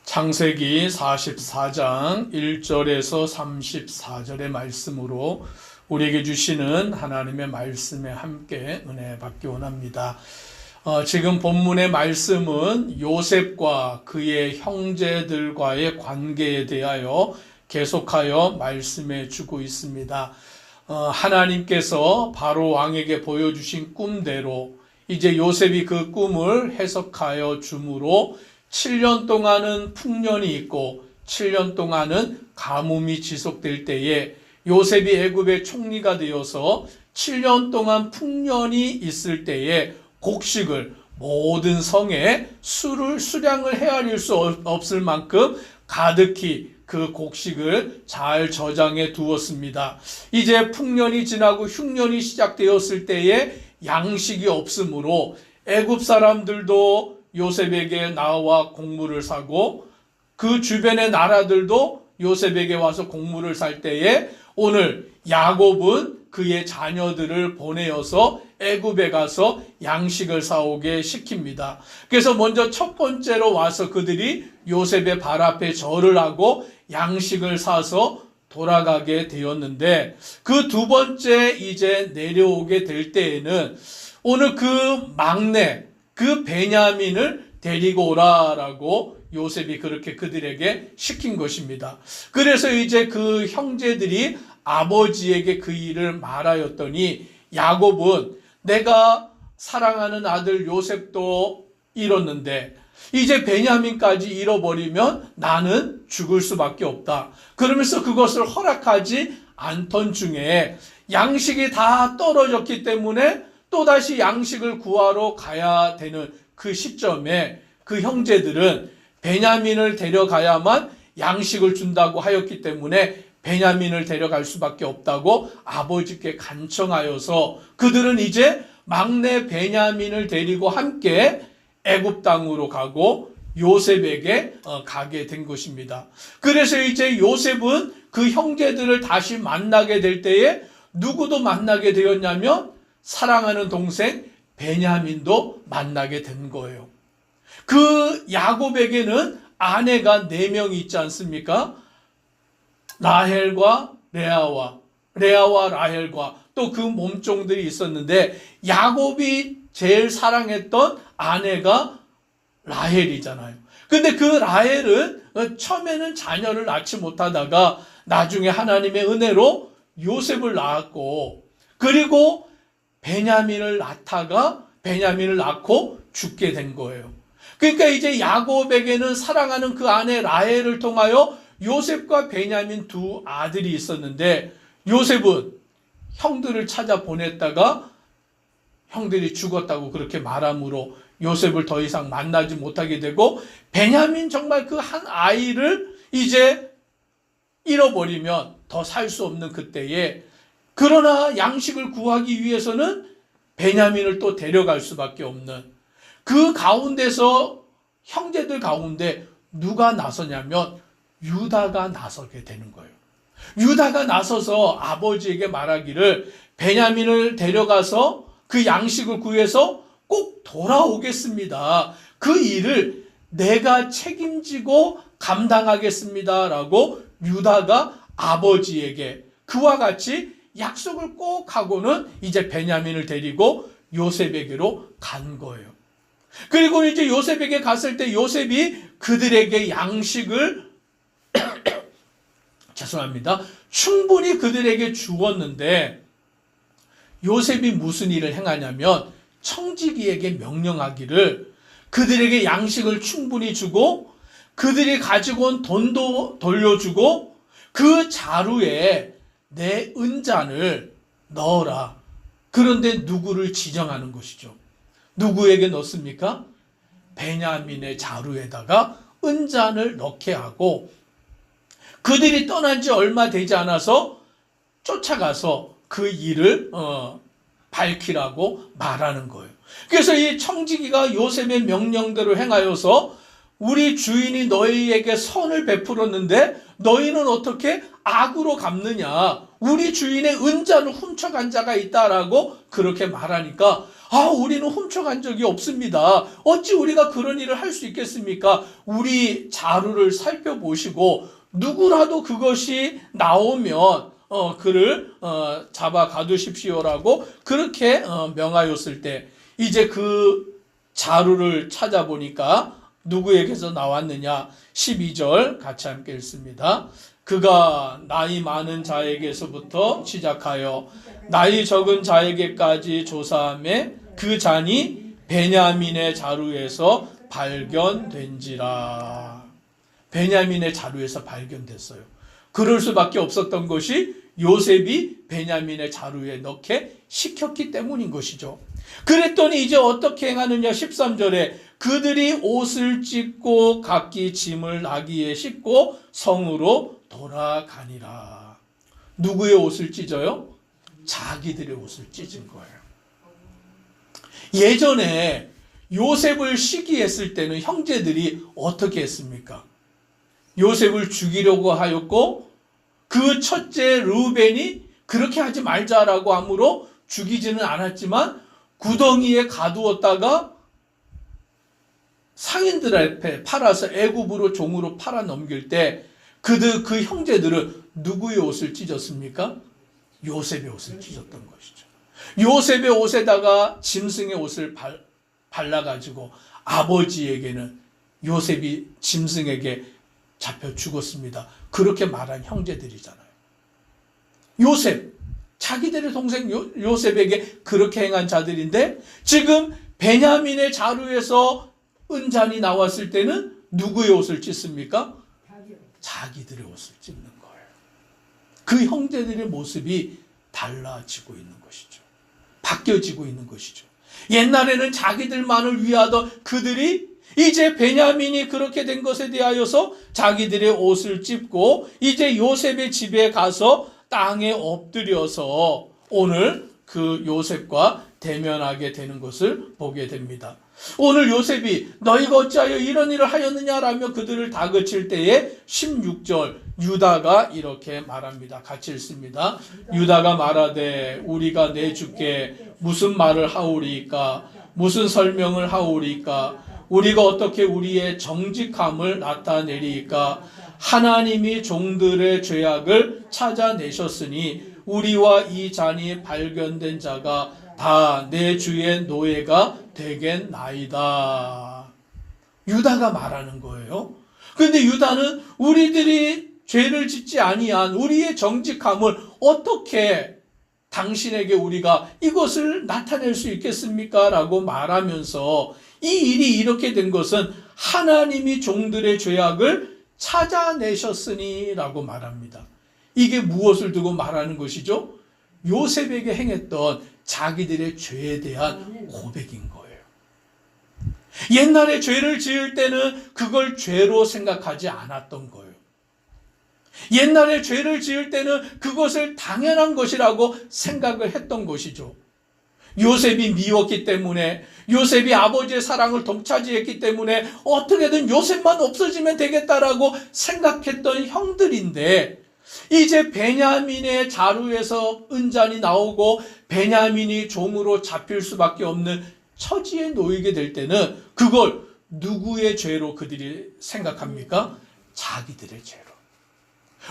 창세기 44장 1절에서 34절의 말씀으로 우리에게 주시는 하나님의 말씀에 함께 은혜 받기 원합니다. 지금 본문의 말씀은 요셉과 그의 형제들과의 관계에 대하여 계속하여 말씀해 주고 있습니다. 하나님께서 바로 왕에게 보여주신 꿈대로 이제 요셉이 그 꿈을 해석하여 주므로 7년 동안은 풍년이 있고 7년 동안은 가뭄이 지속될 때에 요셉이 애굽의 총리가 되어서 7년 동안 풍년이 있을 때에 곡식을 모든 성에 수량을 헤아릴 수 없을 만큼 가득히 그 곡식을 잘 저장해 두었습니다. 이제 풍년이 지나고 흉년이 시작되었을 때에 양식이 없으므로 애굽 사람들도 요셉에게 나와 곡물을 사고 그 주변의 나라들도 요셉에게 와서 곡물을 살 때에 오늘 야곱은 그의 자녀들을 보내어서 애굽에 가서 양식을 사오게 시킵니다. 그래서 먼저 첫 번째로 와서 그들이 요셉의 발 앞에 절을 하고 양식을 사서 돌아가게 되었는데 그 두 번째 이제 내려오게 될 때에는 오늘 그 막내 그 베냐민을 데리고 오라라고 요셉이 그렇게 그들에게 시킨 것입니다. 그래서 이제 그 형제들이 아버지에게 그 일을 말하였더니 야곱은 내가 사랑하는 아들 요셉도 잃었는데 이제 베냐민까지 잃어버리면 나는 죽을 수밖에 없다. 그러면서 그것을 허락하지 않던 중에 양식이 다 떨어졌기 때문에 또다시 양식을 구하러 가야 되는 그 시점에 그 형제들은 베냐민을 데려가야만 양식을 준다고 하였기 때문에 베냐민을 데려갈 수밖에 없다고 아버지께 간청하여서 그들은 이제 막내 베냐민을 데리고 함께 애굽 땅으로 가고 요셉에게 가게 된 것입니다. 그래서 이제 요셉은 그 형제들을 다시 만나게 될 때에 누구도 만나게 되었냐면 사랑하는 동생 베냐민도 만나게 된 거예요. 그 야곱에게는 아내가 4명이 있지 않습니까? 라헬과 레아와 라헬과 또 그 몸종들이 있었는데 야곱이 제일 사랑했던 아내가 라헬이잖아요. 근데 그 라헬은 처음에는 자녀를 낳지 못하다가 나중에 하나님의 은혜로 요셉을 낳았고 그리고 베냐민을 낳고 죽게 된 거예요. 그러니까 이제 야곱에게는 사랑하는 그 아내 라헬을 통하여 요셉과 베냐민 두 아들이 있었는데 요셉은 형들을 찾아 보냈다가 형들이 죽었다고 그렇게 말함으로 요셉을 더 이상 만나지 못하게 되고 베냐민 정말 그 한 아이를 이제 잃어버리면 더 살 수 없는 그때에 그러나 양식을 구하기 위해서는 베냐민을 또 데려갈 수밖에 없는 그 가운데서 형제들 가운데 누가 나서냐면 유다가 나서게 되는 거예요. 유다가 나서서 아버지에게 말하기를 베냐민을 데려가서 그 양식을 구해서 꼭 돌아오겠습니다. 그 일을 내가 책임지고 감당하겠습니다라고 유다가 아버지에게 그와 같이 약속을 꼭 하고는 이제 베냐민을 데리고 요셉에게로 간 거예요. 그리고 이제 요셉에게 갔을 때 요셉이 그들에게 양식을 죄송합니다. 충분히 그들에게 주었는데 요셉이 무슨 일을 행하냐면 청지기에게 명령하기를 그들에게 양식을 충분히 주고 그들이 가지고 온 돈도 돌려주고 그 자루에 내 은잔을 넣어라. 그런데 누구를 지정하는 것이죠. 누구에게 넣습니까? 베냐민의 자루에다가 은잔을 넣게 하고 그들이 떠난 지 얼마 되지 않아서 쫓아가서 그 일을 밝히라고 말하는 거예요. 그래서 이 청지기가 요셉의 명령대로 행하여서 우리 주인이 너희에게 선을 베풀었는데 너희는 어떻게 악으로 갚느냐? 우리 주인의 은자를 훔쳐간 자가 있다라고 그렇게 말하니까 우리는 훔쳐간 적이 없습니다. 어찌 우리가 그런 일을 할 수 있겠습니까? 우리 자루를 살펴보시고 누구라도 그것이 나오면 그를 잡아 가두십시오라고 그렇게 명하였을 때 이제 그 자루를 찾아보니까 누구에게서 나왔느냐? 12절 같이 함께 읽습니다. 그가 나이 많은 자에게서부터 시작하여 나이 적은 자에게까지 조사하매 그 잔이 베냐민의 자루에서 발견된지라. 베냐민의 자루에서 발견됐어요. 그럴 수밖에 없었던 것이 요셉이 베냐민의 자루에 넣게 시켰기 때문인 것이죠. 그랬더니 이제 어떻게 행하느냐? 13절에 그들이 옷을 찢고 각기 짐을 나귀에 싣고 성으로 돌아가니라. 누구의 옷을 찢어요? 자기들의 옷을 찢은 거예요. 예전에 요셉을 시기했을 때는 형제들이 어떻게 했습니까? 요셉을 죽이려고 하였고 그 첫째 르우벤이 그렇게 하지 말자라고 하므로 죽이지는 않았지만 구덩이에 가두었다가 상인들 앞에 팔아서 애굽으로 종으로 팔아 넘길 때 그 형제들은 누구의 옷을 찢었습니까? 요셉의 옷을 찢었던 것이죠. 요셉의 옷에다가 짐승의 옷을 발라가지고 아버지에게는 요셉이 짐승에게 잡혀 죽었습니다. 그렇게 말한 형제들이잖아요. 요셉, 자기들의 동생 요셉에게 그렇게 행한 자들인데 지금 베냐민의 자루에서 은잔이 나왔을 때는 누구의 옷을 찢습니까? 자기들의 옷을 찢는 거예요. 그 형제들의 모습이 달라지고 있는 것이죠. 바뀌어지고 있는 것이죠. 옛날에는 자기들만을 위하던 그들이 이제 베냐민이 그렇게 된 것에 대하여서 자기들의 옷을 찢고 이제 요셉의 집에 가서 땅에 엎드려서 오늘 그 요셉과 대면하게 되는 것을 보게 됩니다. 오늘 요셉이 너희가 어찌하여 이런 일을 하였느냐라며 그들을 다그칠 때에 16절 유다가 이렇게 말합니다. 같이 읽습니다. 유다가 말하되 우리가 내 주께 무슨 말을 하오리이까? 무슨 설명을 하오리이까? 우리가 어떻게 우리의 정직함을 나타내리이까? 하나님이 종들의 죄악을 찾아내셨으니 우리와 이 잔이 발견된 자가 다 내 주의 노예가 되겠나이다. 유다가 말하는 거예요. 그런데 유다는 우리들이 죄를 짓지 아니한 우리의 정직함을 어떻게 당신에게 우리가 이것을 나타낼 수 있겠습니까? 라고 말하면서 이 일이 이렇게 된 것은 하나님이 종들의 죄악을 찾아내셨으니 라고 말합니다. 이게 무엇을 두고 말하는 것이죠? 요셉에게 행했던 자기들의 죄에 대한 고백인 거예요. 옛날에 죄를 지을 때는 그걸 죄로 생각하지 않았던 거예요. 옛날에 죄를 지을 때는 그것을 당연한 것이라고 생각을 했던 것이죠. 요셉이 미웠기 때문에, 요셉이 아버지의 사랑을 독차지했기 때문에 어떻게든 요셉만 없어지면 되겠다라고 생각했던 형들인데 이제 베냐민의 자루에서 은잔이 나오고 베냐민이 종으로 잡힐 수밖에 없는 처지에 놓이게 될 때는 그걸 누구의 죄로 그들이 생각합니까? 자기들의 죄로.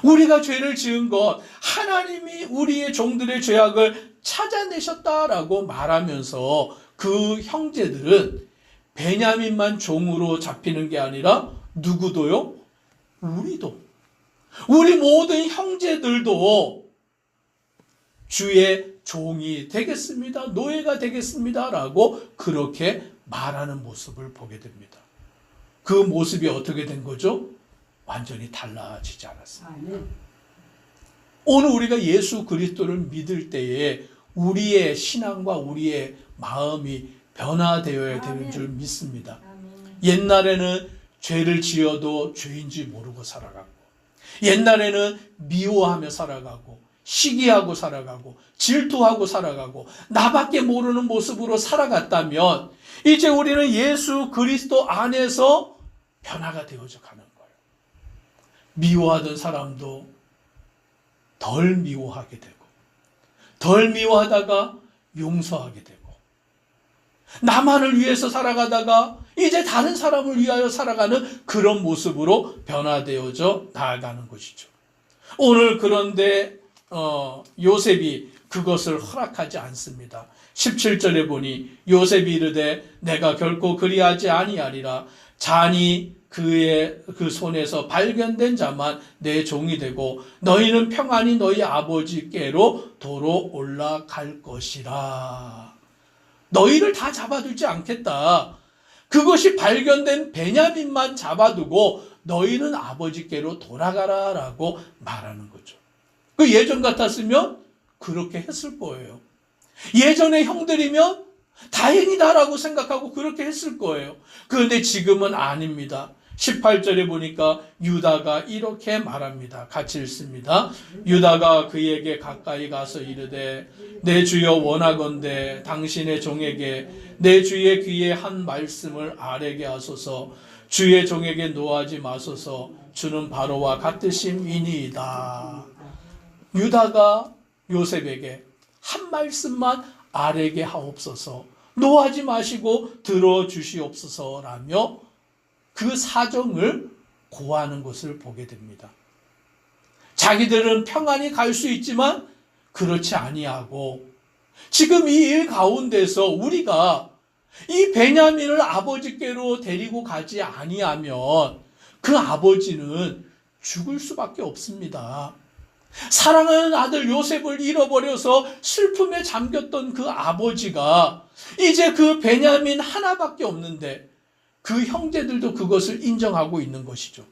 우리가 죄를 지은 것, 하나님이 우리의 종들의 죄악을 찾아내셨다라고 말하면서 그 형제들은 베냐민만 종으로 잡히는 게 아니라 누구도요? 우리 모든 형제들도 주의 종이 되겠습니다. 노예가 되겠습니다. 라고 그렇게 말하는 모습을 보게 됩니다. 그 모습이 어떻게 된 거죠? 완전히 달라지지 않았습니다. 오늘 우리가 예수 그리스도를 믿을 때에 우리의 신앙과 우리의 마음이 변화되어야 되는 줄 믿습니다. 옛날에는 죄를 지어도 죄인지 모르고 살아갔고, 옛날에는 미워하며 살아가고, 시기하고 살아가고, 질투하고 살아가고, 나밖에 모르는 모습으로 살아갔다면 이제 우리는 예수 그리스도 안에서 변화가 되어져 가는 거예요. 미워하던 사람도 덜 미워하게 되고, 덜 미워하다가 용서하게 되고, 나만을 위해서 살아가다가 이제 다른 사람을 위하여 살아가는 그런 모습으로 변화되어져 나아가는 것이죠. 오늘 그런데 요셉이 그것을 허락하지 않습니다. 17절에 보니 요셉이 이르되 내가 결코 그리하지 아니하리라. 잔이 그의 그 손에서 발견된 자만 내 종이 되고 너희는 평안히 너희 아버지께로 도로 올라갈 것이라. 너희를 다 잡아두지 않겠다. 그것이 발견된 베냐민만 잡아두고 너희는 아버지께로 돌아가라 라고 말하는 거죠. 그 예전 같았으면 그렇게 했을 거예요. 예전의 형들이면 다행이다라고 생각하고 그렇게 했을 거예요. 그런데 지금은 아닙니다. 18절에 보니까 유다가 이렇게 말합니다. 같이 읽습니다. 유다가 그에게 가까이 가서 이르되 내 주여 원하건대 당신의 종에게 내 주의 귀에 한 말씀을 아뢰게 하소서. 주의 종에게 노하지 마소서. 주는 바로와 같으심이니이다. 유다가 요셉에게 한 말씀만 아뢰게 하옵소서. 노하지 마시고 들어주시옵소서라며 그 사정을 고하는 것을 보게 됩니다. 자기들은 평안히 갈 수 있지만 그렇지 아니하고 지금 이 일 가운데서 우리가 이 베냐민을 아버지께로 데리고 가지 아니하면 그 아버지는 죽을 수밖에 없습니다. 사랑하는 아들 요셉을 잃어버려서 슬픔에 잠겼던 그 아버지가 이제 그 베냐민 하나밖에 없는데 그 형제들도 그것을 인정하고 있는 것이죠.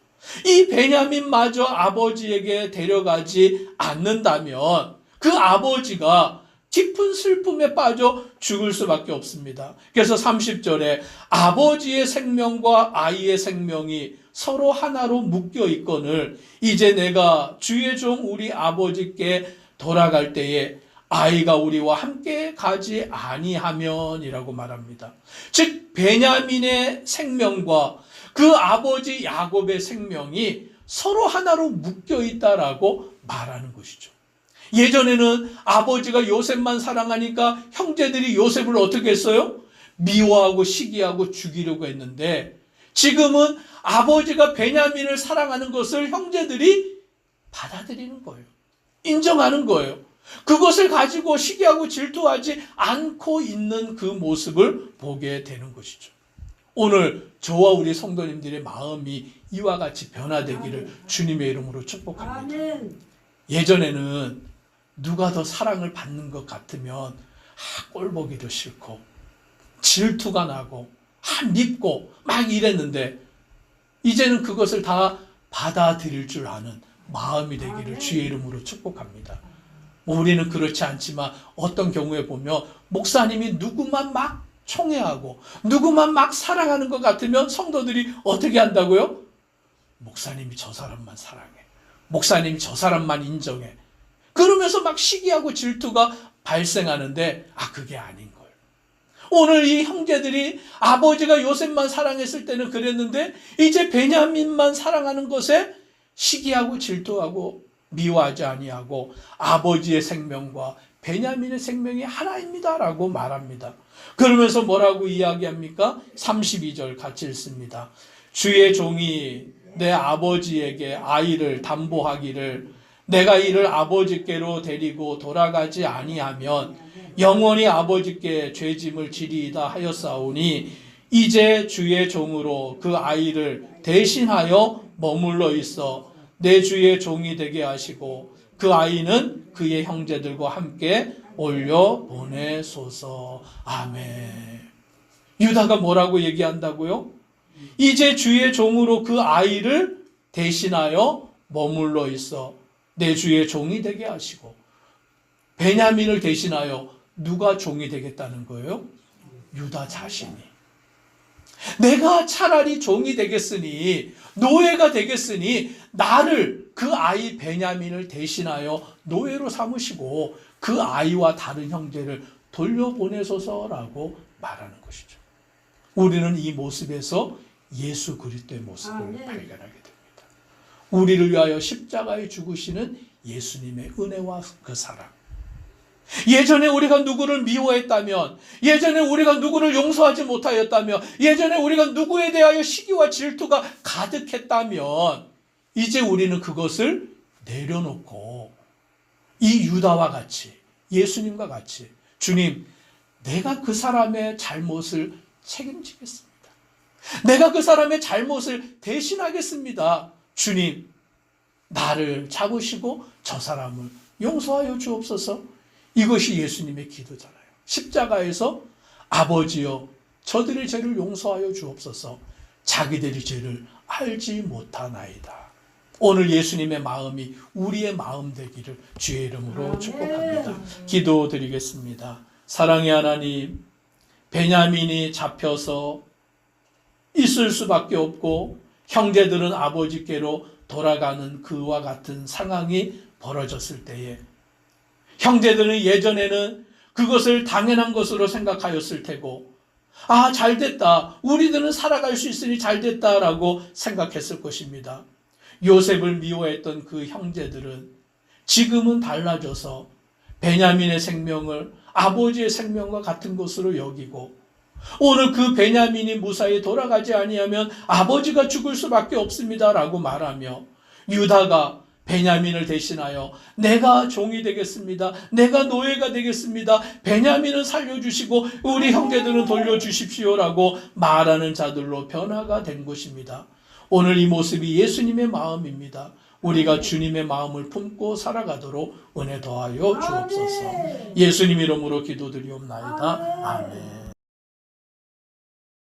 이 베냐민마저 아버지에게 데려가지 않는다면 그 아버지가 깊은 슬픔에 빠져 죽을 수밖에 없습니다. 그래서 30절에 아버지의 생명과 아이의 생명이 서로 하나로 묶여 있거늘 이제 내가 주의 종 우리 아버지께 돌아갈 때에 아이가 우리와 함께 가지 아니하면이라고 말합니다. 즉 베냐민의 생명과 그 아버지 야곱의 생명이 서로 하나로 묶여 있다라고 말하는 것이죠. 예전에는 아버지가 요셉만 사랑하니까 형제들이 요셉을 어떻게 했어요? 미워하고 시기하고 죽이려고 했는데 지금은 아버지가 베냐민을 사랑하는 것을 형제들이 받아들이는 거예요. 인정하는 거예요. 그것을 가지고 시기하고 질투하지 않고 있는 그 모습을 보게 되는 것이죠. 오늘 저와 우리 성도님들의 마음이 이와 같이 변화되기를 주님의 이름으로 축복합니다. 예전에는 누가 더 사랑을 받는 것 같으면 꼴 보기도 싫고 질투가 나고 밉고 막 이랬는데 이제는 그것을 다 받아들일 줄 아는 마음이 되기를 주의 이름으로 축복합니다. 우리는 그렇지 않지만 어떤 경우에 보면 목사님이 누구만 막 총애하고 누구만 막 사랑하는 것 같으면 성도들이 어떻게 한다고요? 목사님이 저 사람만 사랑해. 목사님이 저 사람만 인정해. 그러면서 막 시기하고 질투가 발생하는데 그게 아닌 거예요. 오늘 이 형제들이 아버지가 요셉만 사랑했을 때는 그랬는데 이제 베냐민만 사랑하는 것에 시기하고 질투하고 미워하지 아니하고 아버지의 생명과 베냐민의 생명이 하나입니다라고 말합니다. 그러면서 뭐라고 이야기합니까? 32절 같이 읽습니다. 주의 종이 내 아버지에게 아이를 담보하기를 내가 이를 아버지께로 데리고 돌아가지 아니하면 영원히 아버지께 죄짐을 지리이다 하였사오니 이제 주의 종으로 그 아이를 대신하여 머물러 있어 내 주의 종이 되게 하시고 그 아이는 그의 형제들과 함께 올려 보내소서. 아멘. 유다가 뭐라고 얘기한다고요? 이제 주의 종으로 그 아이를 대신하여 머물러 있어 내 주의 종이 되게 하시고 베냐민을 대신하여 누가 종이 되겠다는 거예요? 유다 자신이. 내가 차라리 종이 되겠으니 노예가 되겠으니 나를 그 아이 베냐민을 대신하여 노예로 삼으시고 그 아이와 다른 형제를 돌려보내소서라고 말하는 것이죠. 우리는 이 모습에서 예수 그리스도의 모습을 아멘. 발견하게 됩니다. 우리를 위하여 십자가에 죽으시는 예수님의 은혜와 그 사랑. 예전에 우리가 누구를 미워했다면, 예전에 우리가 누구를 용서하지 못하였다면, 예전에 우리가 누구에 대하여 시기와 질투가 가득했다면, 이제 우리는 그것을 내려놓고 이 유다와 같이, 예수님과 같이, 주님, 내가 그 사람의 잘못을 책임지겠습니다. 내가 그 사람의 잘못을 대신하겠습니다. 주님, 나를 잡으시고 저 사람을 용서하여 주옵소서. 이것이 예수님의 기도잖아요. 십자가에서 아버지여 저들의 죄를 용서하여 주옵소서. 자기들의 죄를 알지 못하나이다. 오늘 예수님의 마음이 우리의 마음 되기를 주의 이름으로 축복합니다. 기도드리겠습니다. 사랑의 하나님, 베냐민이 잡혀서 있을 수밖에 없고 형제들은 아버지께로 돌아가는 그와 같은 상황이 벌어졌을 때에 형제들은 예전에는 그것을 당연한 것으로 생각하였을 테고, 아, 잘됐다, 우리들은 살아갈 수 있으니 잘됐다라고 생각했을 것입니다. 요셉을 미워했던 그 형제들은 지금은 달라져서 베냐민의 생명을 아버지의 생명과 같은 것으로 여기고, 오늘 그 베냐민이 무사히 돌아가지 아니하면 아버지가 죽을 수밖에 없습니다라고 말하며, 유다가 베냐민을 대신하여 내가 종이 되겠습니다. 내가 노예가 되겠습니다. 베냐민은 살려주시고 우리 형제들은 돌려주십시오라고 말하는 자들로 변화가 된 것입니다. 오늘 이 모습이 예수님의 마음입니다. 우리가 주님의 마음을 품고 살아가도록 은혜 더하여 주옵소서. 예수님 이름으로 기도드리옵나이다. 아멘.